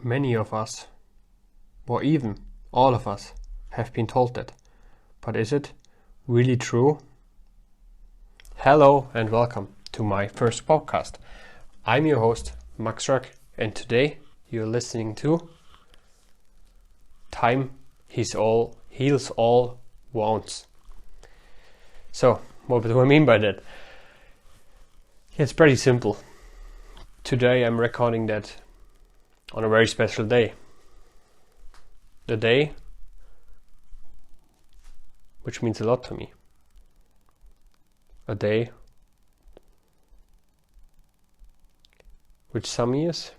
Many of us, or even all of us, have been told that. But is it really true? Hello and welcome to my first podcast. I'm your host, Max Röck, and today you're listening to Time Heals All Wounds. So, what do I mean by that? It's pretty simple. Today I'm recording that on a very special day. The day which means a lot to me. A day which some years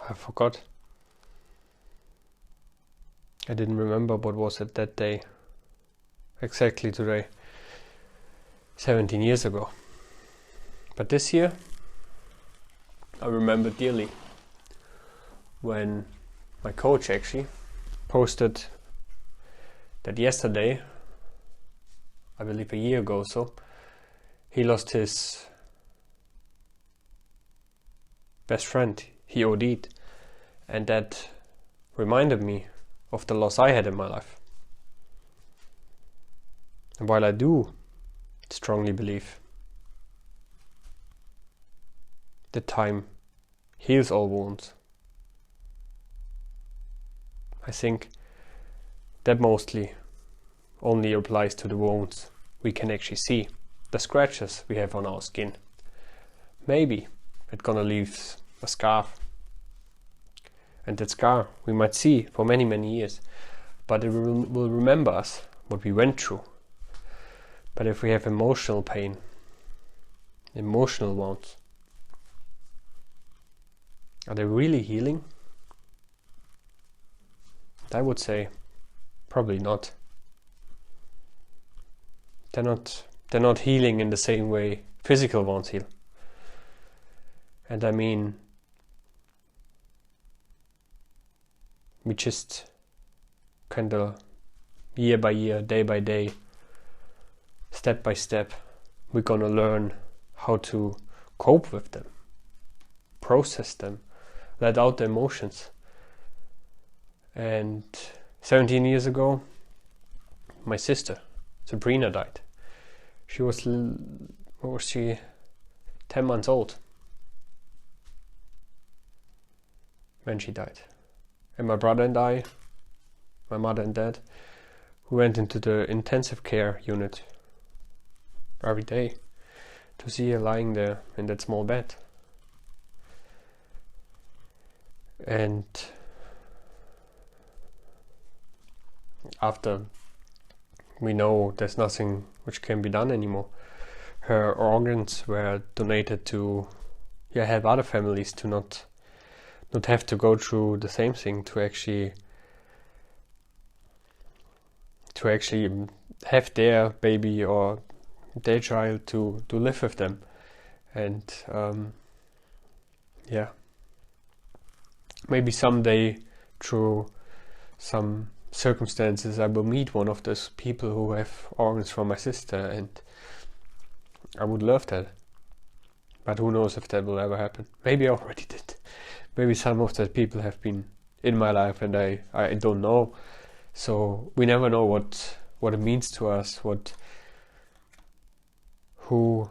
I forgot. I didn't remember what was it that day. Exactly today. 17 years ago. But this year I remember dearly when my coach actually posted that yesterday, I believe a year ago or so, he lost his best friend. He OD'd, and that reminded me of the loss I had in my life. And while I do strongly believe that time heals all wounds, I think that mostly only applies to the wounds we can actually see, the scratches we have on our skin. Maybe it's gonna leave a scar, and that scar we might see for many, many years, but it will remember us, what we went through. But if we have emotional pain, emotional wounds, are they really healing? I would say probably not. They're not healing in the same way physical wounds heal. And I mean, we just kind of year by year, day by day, step by step, we're gonna learn how to cope with them, process them, let out the emotions. And 17 years ago, my sister, Sabrina, died. She was, 10 months old when she died. And my brother and I, my mother and dad, we went into the intensive care unit every day to see her lying there in that small bed. And after we know there's nothing which can be done anymore, her organs were donated to help other families to not have to go through the same thing, to actually have their baby or their child to live with them. And maybe someday through some circumstances I will meet one of those people who have organs from my sister, and I would love that. But who knows if that will ever happen. Maybe I already did. Maybe some of the people have been in my life and I don't know. So we never know what it means to us, who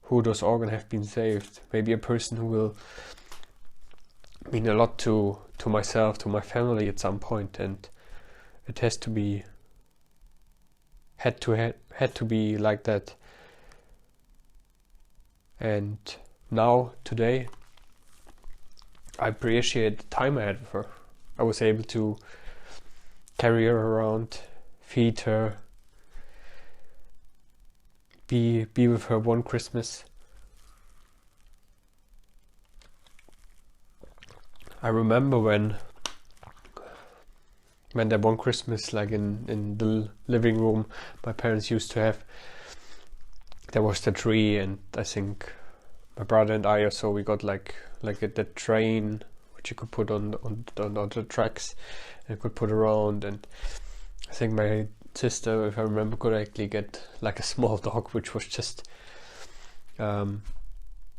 those organs have been saved. Maybe a person who will mean a lot to myself, to my family at some point, and it had to be like that. And now, today, I appreciate the time I had with her. I was able to carry her around, feed her, be with her one Christmas. I remember when that one Christmas, like in the living room my parents used to have, there was the tree, and I think my brother and I or so, we got like the train which you could put on the tracks and could put around, and I think my sister, if I remember correctly, get like a small dog which was just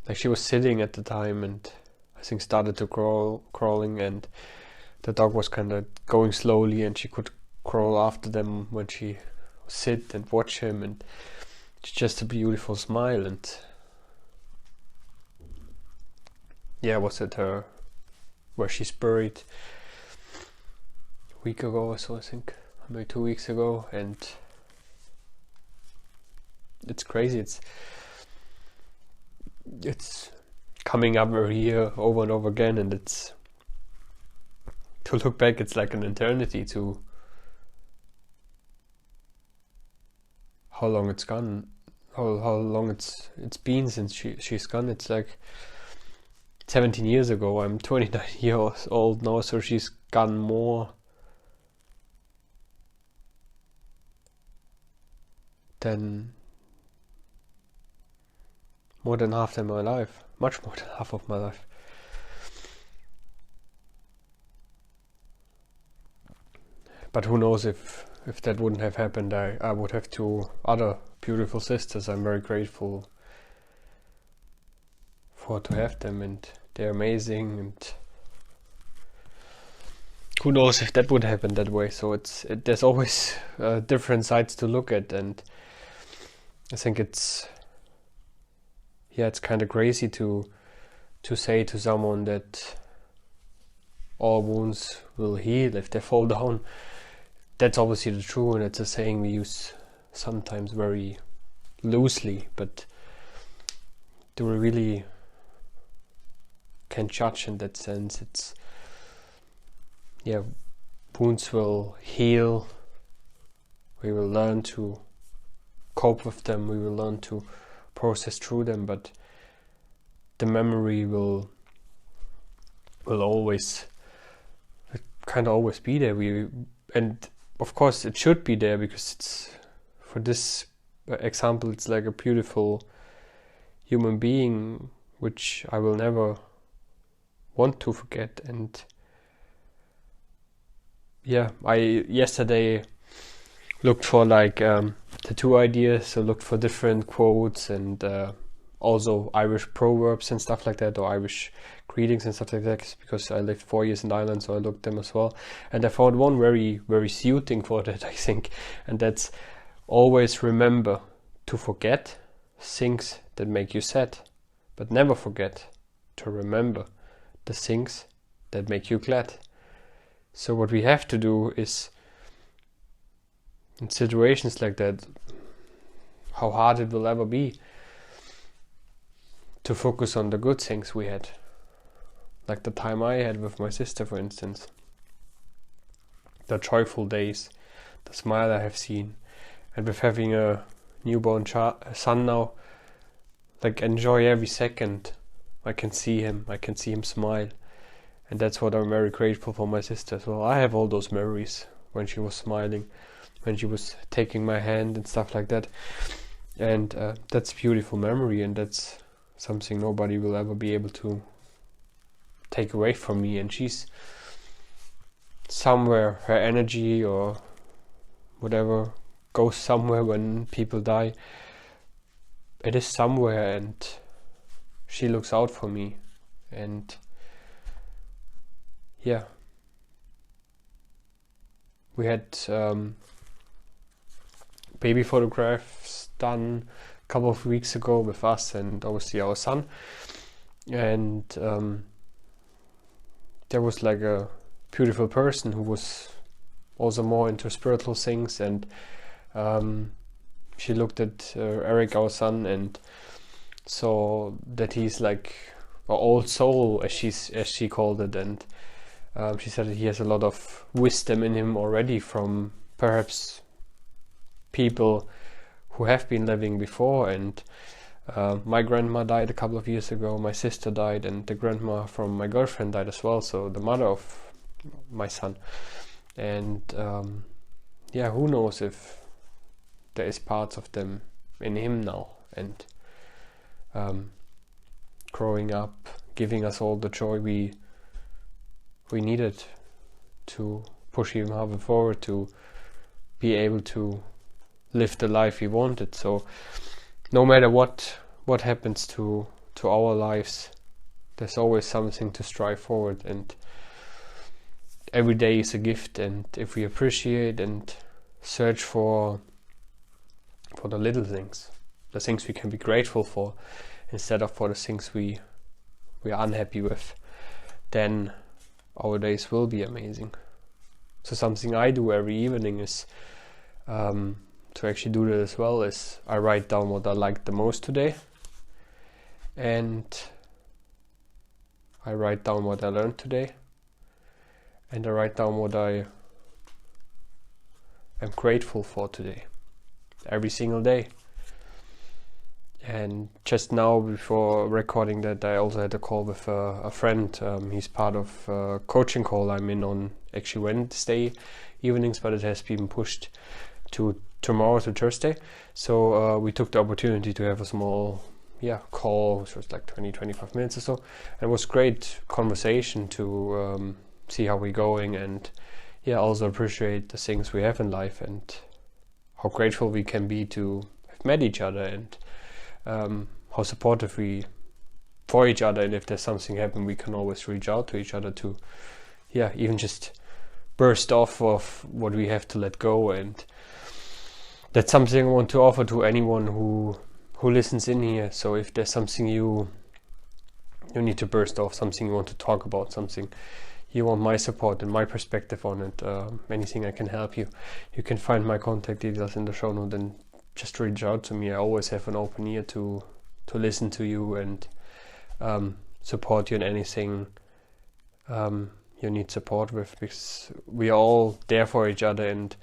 like she was sitting at the time and I think started to crawling, and the dog was kind of going slowly and she could crawl after them when she sit and watch him, and it's just a beautiful smile. And yeah, I was at her where she's buried a week ago or so, I think, maybe 2 weeks ago, and it's crazy. It's coming up every year over and over again, and it's, to look back, it's like an eternity to how long it's gone, how long it's been since she's gone. It's like 17 years ago. I'm 29 years old now, so she's gone more than half of my life, much more than half of my life. But who knows, if that wouldn't have happened, I would have 2 other beautiful sisters. I'm very grateful to have them, and they're amazing, and who knows if that would happen that way. So there's always different sides to look at, and I think it's kind of crazy to say to someone that all wounds will heal if they fall down. That's obviously the truth, and it's a saying we use sometimes very loosely, but do we really can judge in that sense? It's, wounds will heal, we will learn to cope with them, we will learn to process through them, but the memory will always kind of always be there. And of course it should be there, because it's, for this example, it's like a beautiful human being which I will never want to forget. And I yesterday looked for like tattoo ideas, so looked for different quotes and also Irish proverbs and stuff like that, or Irish greetings and stuff like that, because I lived 4 years in Ireland, so I looked them as well, and I found one very, very suiting for that, I think, and that's: always remember to forget things that make you sad, but never forget to remember the things that make you glad. So what we have to do is, in situations like that, how hard it will ever be, to focus on the good things we had, like the time I had with my sister, for instance, the joyful days, the smile I have seen, and with having a newborn son now, like, enjoy every second I can see him smile, and that's what I'm very grateful for my sister as well. I have all those memories when she was smiling, when she was taking my hand and stuff like that, and that's a beautiful memory, and that's something nobody will ever be able to take away from me. And she's somewhere, her energy or whatever goes somewhere when people die. It is somewhere, and she looks out for me. And we had baby photographs done a couple of weeks ago with us and obviously our son, and there was like a beautiful person who was also more into spiritual things, and she looked at Eric, our son, and saw that he's like an old soul, as she called it, and she said that he has a lot of wisdom in him already from perhaps people who have been living before. And my grandma died a couple of years ago, my sister died, and the grandma from my girlfriend died as well, so the mother of my son. And who knows if there is parts of them in him now, and growing up, giving us all the joy we needed to push him forward, to be able to live the life he wanted. So no matter what happens to to our lives, there's always something to strive forward, and every day is a gift. And if we appreciate and search for the little things, the things we can be grateful for, instead of for the things we are unhappy with, then our days will be amazing. So something I do every evening is to actually do that as well, is I write down what I liked the most today, and I write down what I learned today, and I write down what I am grateful for today, every single day. And just now, before recording that, I also had a call with a friend. He's part of a coaching call I'm in on actually Wednesday evenings, but it has been pushed to tomorrow, to Thursday. So we took the opportunity to have a small call, which was like 20-25 minutes or so. And it was great conversation to see how we're going, and also appreciate the things we have in life, and how grateful we can be to have met each other, and how supportive we for each other. And if there's something happen, we can always reach out to each other to even just burst off of what we have to let go. And that's something I want to offer to anyone who listens in here. So if there's something you need to burst off, something you want to talk about, something you want my support and my perspective on it, anything I can help you, you can find my contact details in the show note, and just reach out to me. I always have an open ear to listen to you and support you in anything you need support with, because we are all there for each other, and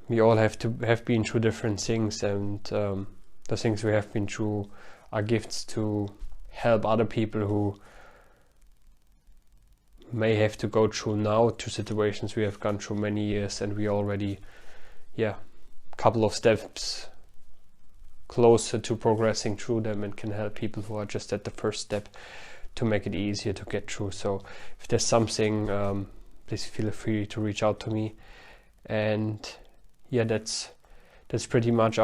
we all have been through different things, and the things we have been through are gifts to help other people who may have to go through now to situations we have gone through many years, and we already couple of steps closer to progressing through them, and can help people who are just at the first step to make it easier to get through. So if there's something, please feel free to reach out to me. And that's pretty much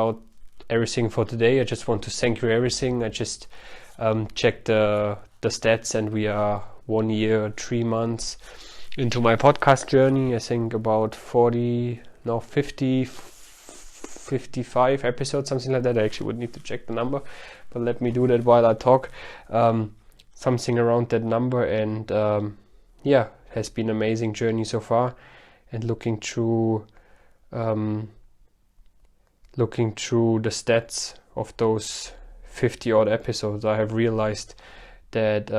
everything for today. I just want to thank you everything. I just checked the stats, and we are 1 year 3 months into my podcast journey. I think about 55 episodes, something like that. I actually would need to check the number, but let me do that while I talk. Something around that number, and has been an amazing journey so far. And looking through the stats of those 50 odd episodes, I have realized that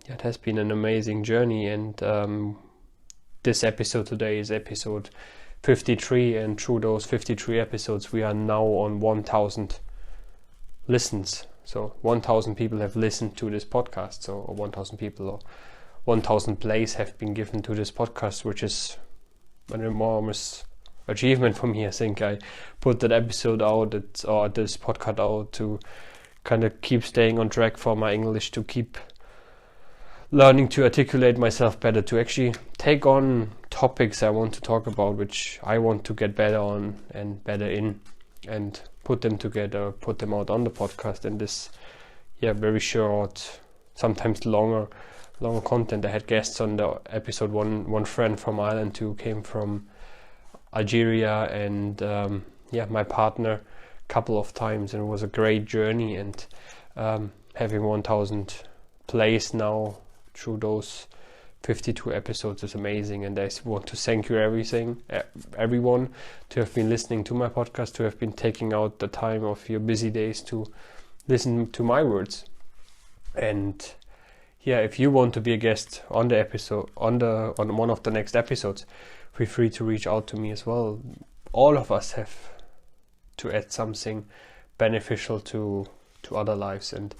it has been an amazing journey. And this episode today is episode 53, and through those 53 episodes we are now on 1,000 listens. So 1,000 people have listened to this podcast, so 1,000 people or 1,000 plays have been given to this podcast, which is an enormous achievement for me. I think I put that episode out, or this podcast out, to kind of keep staying on track for my English, to keep learning to articulate myself better, to actually take on topics I want to talk about, which I want to get better on and better in, and put them together, put them out on the podcast. And this very short, sometimes longer content. I had guests on the episode, one friend from Ireland who came from Algeria, and my partner a couple of times, and it was a great journey. And having 1,000 plays now through those 52 episodes is amazing. And I want to thank you everyone to have been listening to my podcast, to have been taking out the time of your busy days to listen to my words. And if you want to be a guest on the episode, on one of the next episodes, feel free to reach out to me as well. All of us have to add something beneficial to other lives, and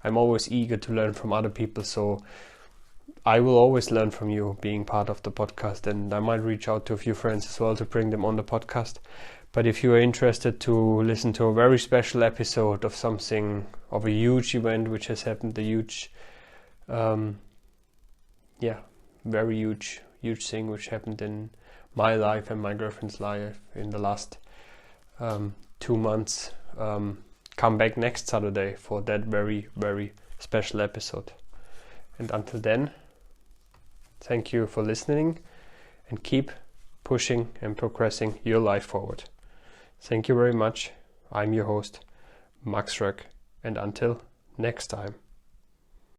I'm always eager to learn from other people. So I will always learn from you being part of the podcast, and I might reach out to a few friends as well to bring them on the podcast. But if you are interested to listen to a very special episode of something, of a huge event which has happened, a huge, very huge thing which happened in my life and my girlfriend's life in the last 2 months, come back next Saturday for that very, very special episode. And until then, thank you for listening and keep pushing and progressing your life forward. Thank you very much. I'm your host, Max Röck, and until next time.